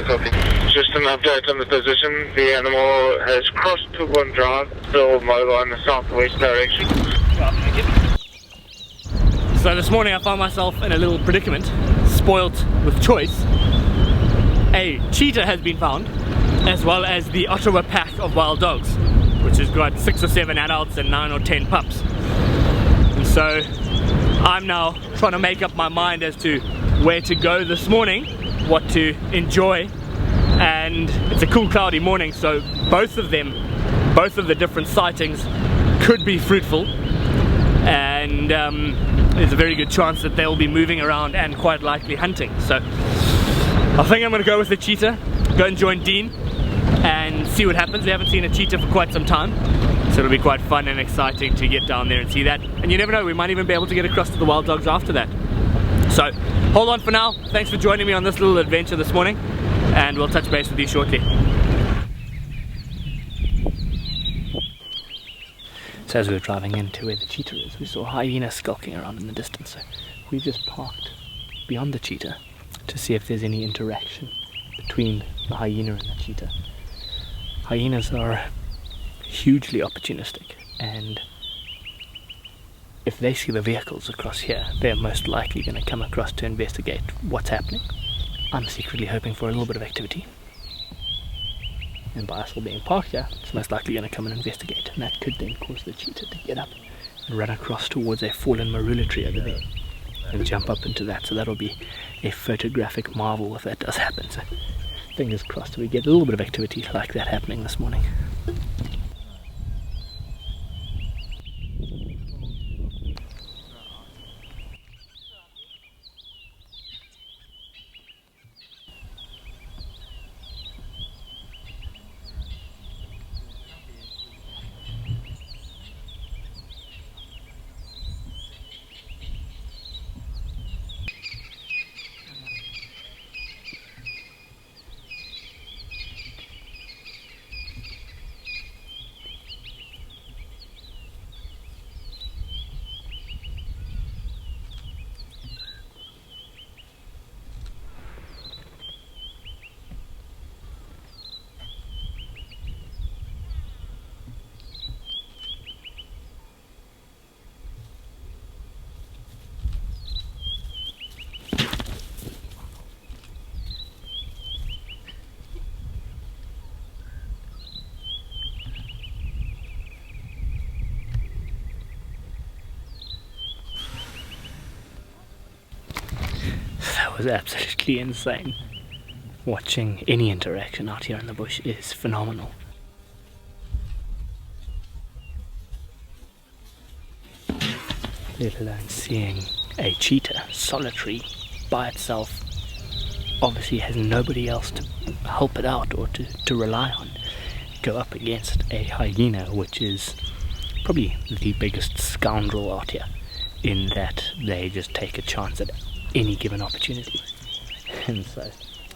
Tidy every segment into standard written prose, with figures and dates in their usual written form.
2 copy. Just an update on the position. The animal has crossed to one drive, still mobile in the southwest direction. So this morning I found myself in a little predicament, spoilt with choice. A cheetah has been found, as well as the Ottawa Pack of wild dogs, which has got 6 or 7 adults and 9 or 10 pups. And so I'm now trying to make up my mind as to where to go this morning, what to enjoy, and it's a cool cloudy morning, so both of the different sightings could be fruitful, and there's a very good chance that they'll be moving around and quite likely hunting. So I think I'm going to go with the cheetah, go and join Dean and see what happens. We haven't seen a cheetah for quite some time, so it'll be quite fun and exciting to get down there and see that. And you never know, we might even be able to get across to the wild dogs after that. So hold on for now. Thanks for joining me on this little adventure this morning, and we'll touch base with you shortly. So as we were driving into where the cheetah is, we saw a hyena skulking around in the distance. So we just parked beyond the cheetah to see if there's any interaction between the hyena and the cheetah. Hyenas are hugely opportunistic, and if they see the vehicles across here, they're most likely going to come across to investigate what's happening. I'm secretly hoping for a little bit of activity, and by us all being parked here, it's most likely going to come and investigate, and that could then cause the cheetah to get up and run across towards a fallen marula tree over there and jump up into that. So that'll be a photographic marvel if that does happen. So fingers crossed we get a little bit of activity like that happening this morning. That was absolutely insane. Watching any interaction out here in the bush is phenomenal. Let alone seeing a cheetah solitary by itself, obviously has nobody else to help it out or to rely on, go up against a hyena, which is probably the biggest scoundrel out here, in that they just take a chance at any given opportunity. And so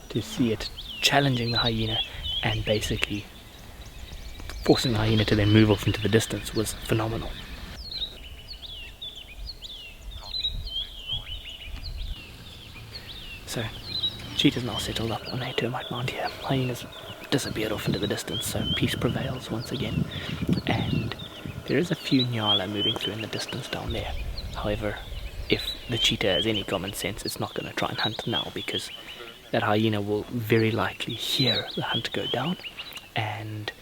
to see it challenging the hyena and basically forcing the hyena to then move off into the distance was phenomenal. So cheetah's now settled up on a termite mound here. Hyena's disappeared off into the distance, so peace prevails once again. And there is a few nyala moving through in the distance down there. However, if the cheetah has any common sense, it's not going to try and hunt now, because that hyena will very likely hear the hunt go down, and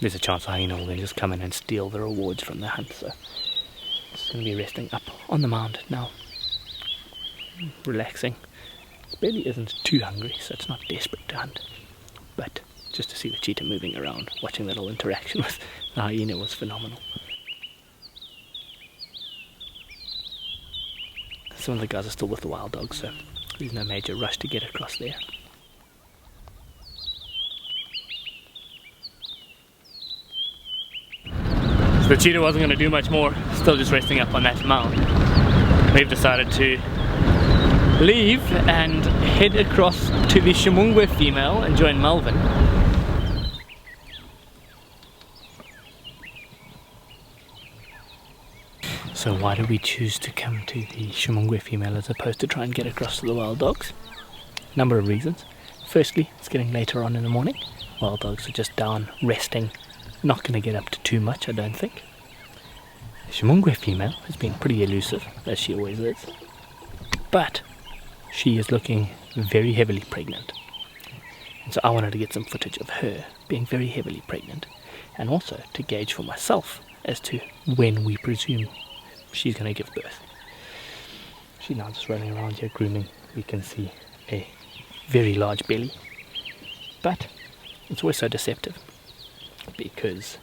there's a chance the hyena will then just come in and steal the rewards from the hunt. So it's going to be resting up on the mound now, relaxing. It barely isn't too hungry, so it's not desperate to hunt, but just to see the cheetah moving around, watching that little interaction with the hyena was phenomenal. Some of the guys are still with the wild dogs, so there's no major rush to get across there. So the cheetah wasn't going to do much more, still just resting up on that mound. We've decided to leave and head across to the Ximungwe Female and join Melvin. So why do we choose to come to the Ximungwe Female as opposed to try and get across to the wild dogs? Number of reasons. Firstly, it's getting later on in the morning. Wild dogs are just down, resting. Not going to get up to too much, I don't think. The Ximungwe female has been pretty elusive, as she always is. But she is looking very heavily pregnant. And so I wanted to get some footage of her being very heavily pregnant. And also to gauge for myself as to when we presume she's going to give birth. She's now just running around here grooming. We can see a very large belly. But it's always so deceptive, because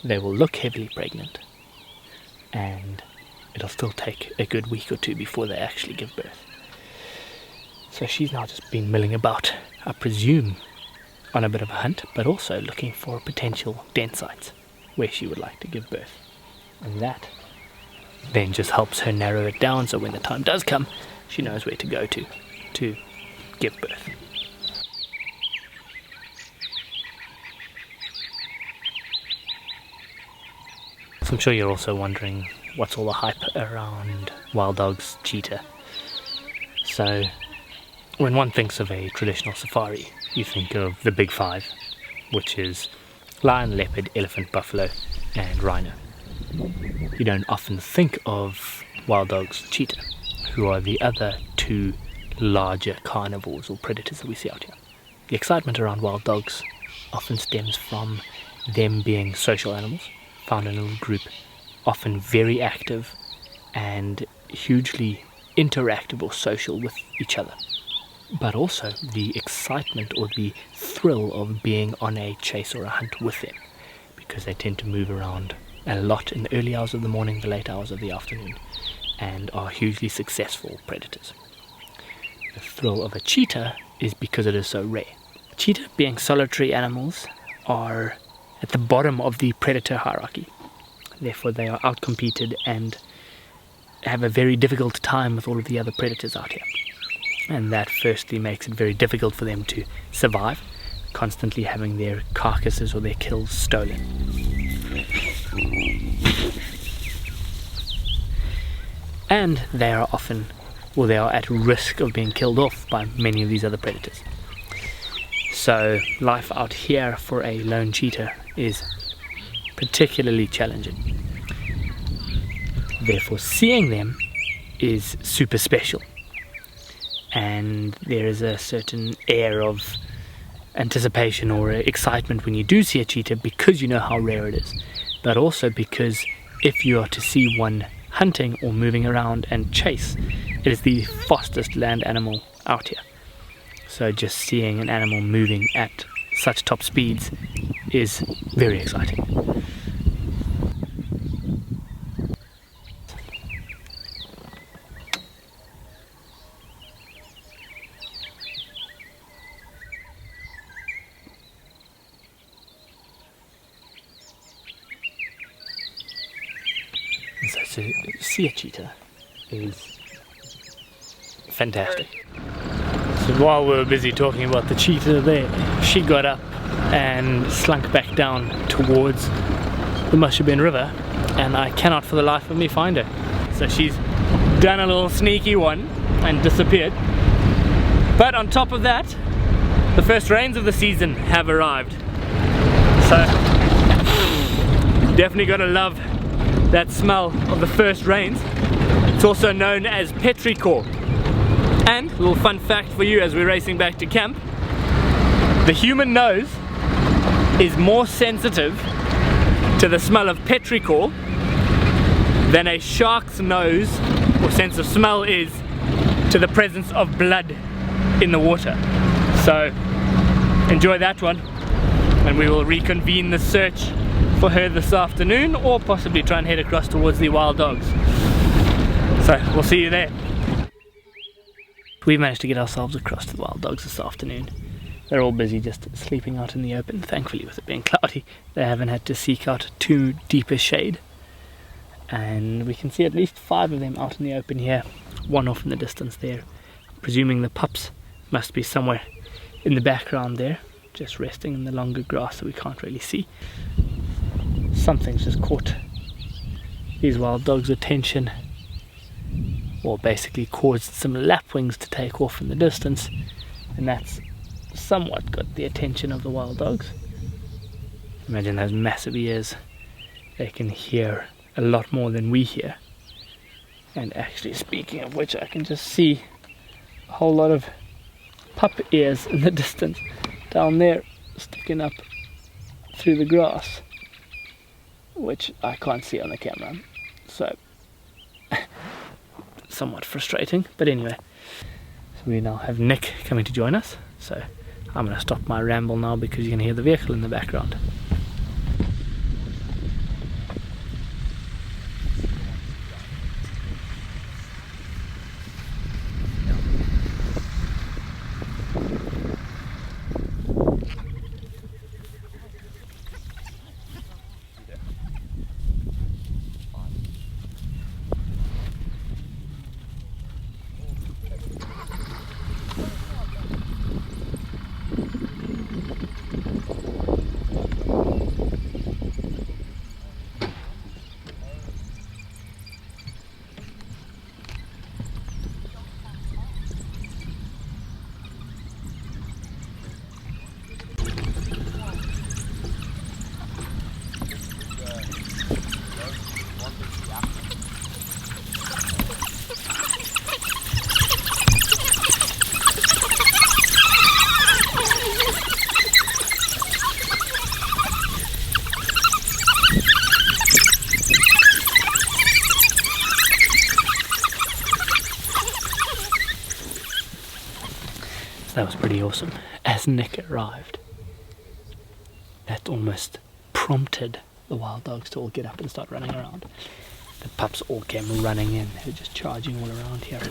they will look heavily pregnant and it'll still take a good week or two before they actually give birth. So she's now just been milling about, I presume, on a bit of a hunt, but also looking for potential den sites where she would like to give birth. And that then just helps her narrow it down, so when the time does come, she knows where to go to give birth. So I'm sure you're also wondering what's all the hype around wild dogs, cheetah. So when one thinks of a traditional safari, you think of the big five, which is lion, leopard, elephant, buffalo and rhino. You don't often think of wild dogs, cheetah, who are the other two larger carnivores or predators that we see out here. The excitement around wild dogs often stems from them being social animals, found in a little group, often very active and hugely interactive or social with each other. But also the excitement or the thrill of being on a chase or a hunt with them, because they tend to move around a lot in the early hours of the morning, the late hours of the afternoon, and are hugely successful predators. The thrill of a cheetah is because it is so rare. Cheetah, being solitary animals, are at the bottom of the predator hierarchy. Therefore they are outcompeted and have a very difficult time with all of the other predators out here. And that firstly makes it very difficult for them to survive, constantly having their carcasses or their kills stolen. And they are often, or they are at risk of being killed off by many of these other predators. So life out here for a lone cheetah is particularly challenging. Therefore seeing them is super special. And there is a certain air of anticipation or excitement when you do see a cheetah, because you know how rare it is, but also because if you are to see one hunting or moving around and chase, it is the fastest land animal out here. So just seeing an animal moving at such top speeds is very exciting. So to see a cheetah is fantastic. So while we were busy talking about the cheetah there, she got up and slunk back down towards the Mushabin River, and I cannot for the life of me find her. So she's done a little sneaky one and disappeared. But on top of that, the first rains of the season have arrived. So definitely gotta love that smell of the first rains. It's also known as petrichor. And a little fun fact for you as we're racing back to camp: the human nose is more sensitive to the smell of petrichor than a shark's nose or sense of smell is to the presence of blood in the water. So enjoy that one, and we will reconvene the search for her this afternoon, or possibly try and head across towards the wild dogs. So we'll see you there. We've managed to get ourselves across to the wild dogs this afternoon. They're all busy just sleeping out in the open. Thankfully, with it being cloudy, they haven't had to seek out too deep a shade. And we can see at least 5 of them out in the open here, one off in the distance there. Presuming the pups must be somewhere in the background there, just resting in the longer grass that we can't really see. Something's just caught these wild dogs' attention, or basically caused some lapwings to take off in the distance, and that's somewhat got the attention of the wild dogs. Imagine those massive ears. They can hear a lot more than we hear. And actually, speaking of which, I can just see a whole lot of pup ears in the distance down there sticking up through the grass, which I can't see on the camera, so somewhat frustrating. But anyway, so we now have Nick coming to join us, so I'm going to stop my ramble now because you can hear the vehicle in the background. That was pretty awesome. As Nick arrived, that almost prompted the wild dogs to all get up and start running around. The pups all came running in. They were just charging all around here.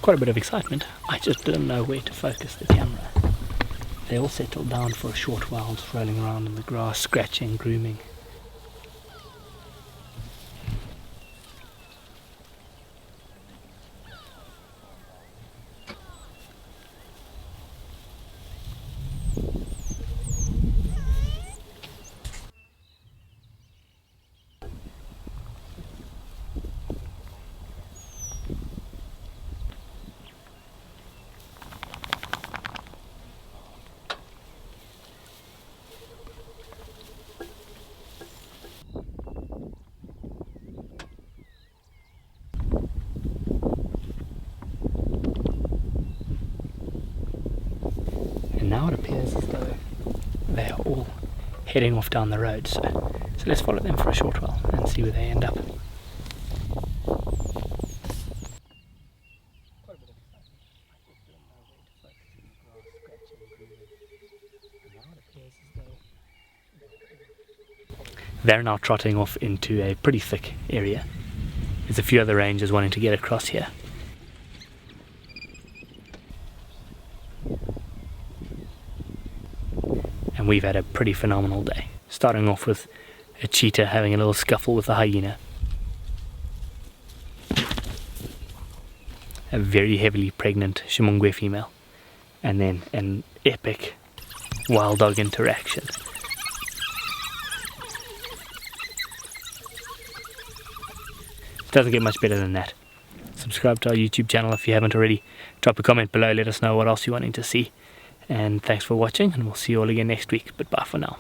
Quite a bit of excitement. I just didn't know where to focus the camera. They all settled down for a short while, just rolling around in the grass, scratching, grooming. Now it appears as though they are all heading off down the road, so let's follow them for a short while and see where they end up. They're now trotting off into a pretty thick area. There's a few other rangers wanting to get across here. And we've had a pretty phenomenal day, starting off with a cheetah having a little scuffle with a hyena, a very heavily pregnant Ximungwe female, and then an epic wild dog interaction. It doesn't get much better than that. Subscribe to our YouTube channel if you haven't already. Drop a comment below, let us know what else you're wanting to see. And thanks for watching, and we'll see you all again next week. But bye for now.